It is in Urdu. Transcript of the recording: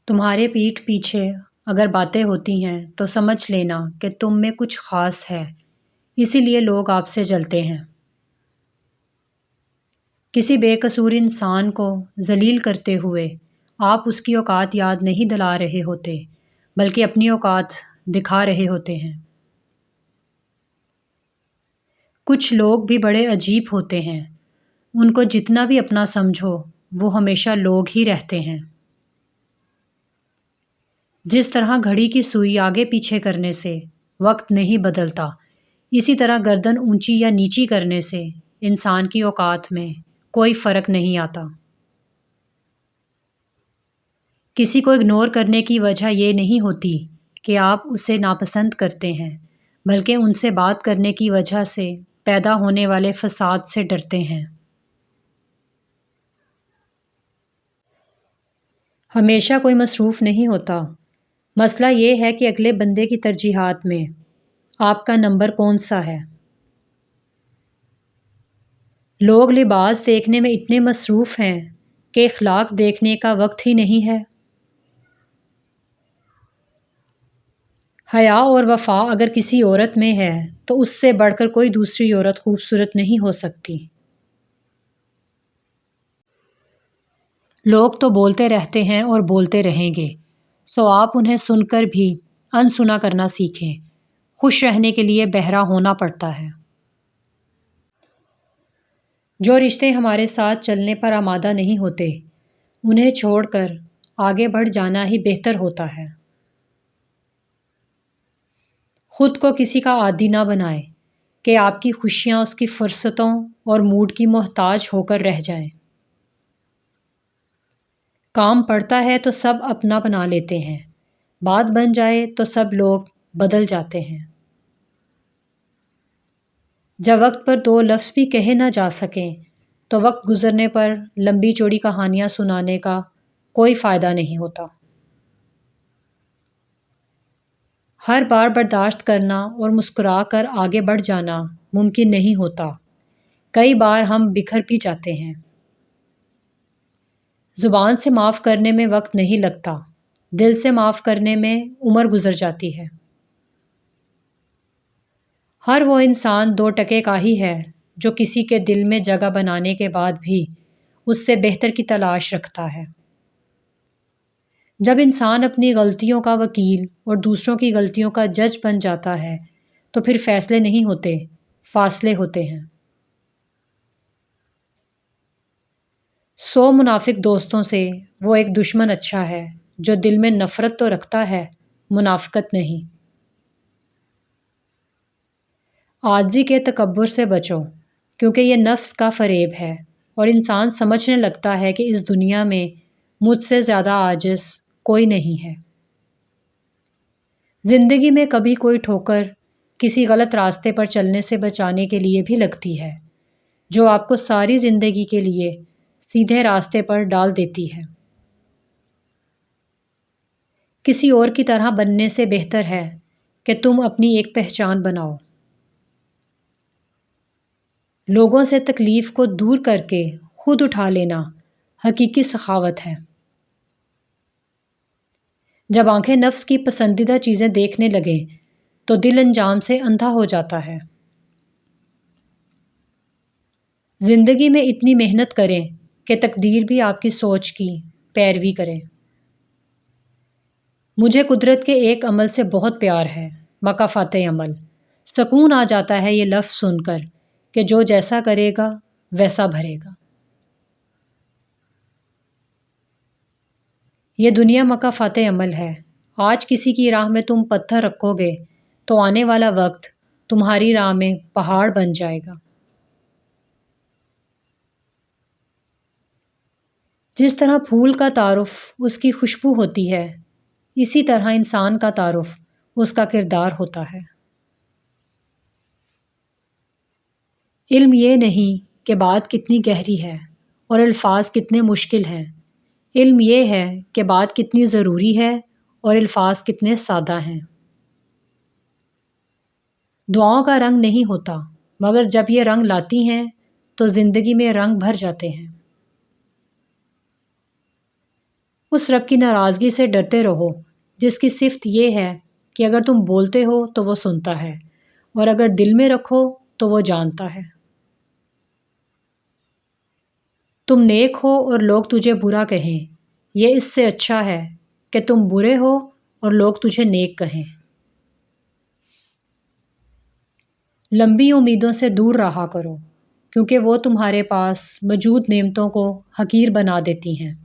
تمہارے پیٹھ پیچھے اگر باتیں ہوتی ہیں تو سمجھ لینا کہ تم میں کچھ خاص ہے، اسی لیے لوگ آپ سے جلتے ہیں۔ کسی بے قصور انسان کو ذلیل کرتے ہوئے آپ اس کی اوقات یاد نہیں دلا رہے ہوتے، بلکہ اپنی اوقات دکھا رہے ہوتے ہیں۔ کچھ لوگ بھی بڑے عجیب ہوتے ہیں، ان کو جتنا بھی اپنا سمجھو وہ ہمیشہ لوگ ہی رہتے ہیں۔ جس طرح گھڑی کی سوئی آگے پیچھے کرنے سے وقت نہیں بدلتا، اسی طرح گردن اونچی یا نیچی کرنے سے انسان کی اوقات میں کوئی فرق نہیں آتا۔ کسی کو اگنور کرنے کی وجہ یہ نہیں ہوتی کہ آپ اسے ناپسند کرتے ہیں، بلکہ ان سے بات کرنے کی وجہ سے پیدا ہونے والے فساد سے ڈرتے ہیں۔ ہمیشہ کوئی مصروف نہیں ہوتا، مسئلہ یہ ہے کہ اگلے بندے کی ترجیحات میں آپ کا نمبر کون سا ہے۔ لوگ لباس دیکھنے میں اتنے مصروف ہیں کہ اخلاق دیکھنے کا وقت ہی نہیں ہے۔ حیا اور وفا اگر کسی عورت میں ہے تو اس سے بڑھ کر کوئی دوسری عورت خوبصورت نہیں ہو سکتی۔ لوگ تو بولتے رہتے ہیں اور بولتے رہیں گے، سو آپ انہیں سن کر بھی انسنا کرنا سیکھیں۔ خوش رہنے کے لیے بہرا ہونا پڑتا ہے۔ جو رشتے ہمارے ساتھ چلنے پر آمادہ نہیں ہوتے، انہیں چھوڑ کر آگے بڑھ جانا ہی بہتر ہوتا ہے۔ خود کو کسی کا عادی نہ بنائیں کہ آپ کی خوشیاں اس کی فرصتوں اور موڈ کی محتاج ہو کر رہ جائیں۔ کام پڑتا ہے تو سب اپنا بنا لیتے ہیں، بات بن جائے تو سب لوگ بدل جاتے ہیں۔ جب وقت پر دو لفظ بھی کہے نہ جا سکیں تو وقت گزرنے پر لمبی چوڑی کہانیاں سنانے کا کوئی فائدہ نہیں ہوتا۔ ہر بار برداشت کرنا اور مسکرا کر آگے بڑھ جانا ممکن نہیں ہوتا، کئی بار ہم بکھر بھی جاتے ہیں۔ زبان سے معاف کرنے میں وقت نہیں لگتا، دل سے معاف کرنے میں عمر گزر جاتی ہے۔ ہر وہ انسان دو ٹکے کا ہی ہے جو کسی کے دل میں جگہ بنانے کے بعد بھی اس سے بہتر کی تلاش رکھتا ہے۔ جب انسان اپنی غلطیوں کا وکیل اور دوسروں کی غلطیوں کا جج بن جاتا ہے تو پھر فیصلے نہیں ہوتے، فاصلے ہوتے ہیں۔ 100 منافق دوستوں سے وہ ایک دشمن اچھا ہے جو دل میں نفرت تو رکھتا ہے، منافقت نہیں۔ عاجزی کے تکبر سے بچو، کیونکہ یہ نفس کا فریب ہے اور انسان سمجھنے لگتا ہے کہ اس دنیا میں مجھ سے زیادہ عاجز کوئی نہیں ہے۔ زندگی میں کبھی کوئی ٹھوکر کسی غلط راستے پر چلنے سے بچانے کے لیے بھی لگتی ہے، جو آپ کو ساری زندگی کے لیے سیدھے راستے پر ڈال دیتی ہے۔ کسی اور کی طرح بننے سے بہتر ہے کہ تم اپنی ایک پہچان بناؤ۔ لوگوں سے تکلیف کو دور کر کے خود اٹھا لینا حقیقی سخاوت ہے۔ جب آنکھیں نفس کی پسندیدہ چیزیں دیکھنے لگیں تو دل انجام سے اندھا ہو جاتا ہے۔ زندگی میں اتنی محنت کریں کہ تقدیر بھی آپ کی سوچ کی پیروی کرے۔ مجھے قدرت کے ایک عمل سے بہت پیار ہے، مکافات عمل۔ سکون آ جاتا ہے یہ لفظ سن کر کہ جو جیسا کرے گا ویسا بھرے گا۔ یہ دنیا مکافات عمل ہے۔ آج کسی کی راہ میں تم پتھر رکھو گے تو آنے والا وقت تمہاری راہ میں پہاڑ بن جائے گا۔ جس طرح پھول کا تعارف اس کی خوشبو ہوتی ہے، اسی طرح انسان کا تعارف اس کا کردار ہوتا ہے۔ علم یہ نہیں کہ بات کتنی گہری ہے اور الفاظ کتنے مشکل ہیں، علم یہ ہے کہ بات کتنی ضروری ہے اور الفاظ کتنے سادہ ہیں۔ دعاؤں کا رنگ نہیں ہوتا، مگر جب یہ رنگ لاتی ہیں تو زندگی میں رنگ بھر جاتے ہیں۔ اس رب کی ناراضگی سے ڈرتے رہو جس کی صفت یہ ہے کہ اگر تم بولتے ہو تو وہ سنتا ہے اور اگر دل میں رکھو تو وہ جانتا ہے۔ تم نیک ہو اور لوگ تجھے برا کہیں، یہ اس سے اچھا ہے کہ تم برے ہو اور لوگ تجھے نیک کہیں۔ لمبی امیدوں سے دور رہا کرو کیونکہ وہ تمہارے پاس موجود نعمتوں کو حقیر بنا دیتی ہیں۔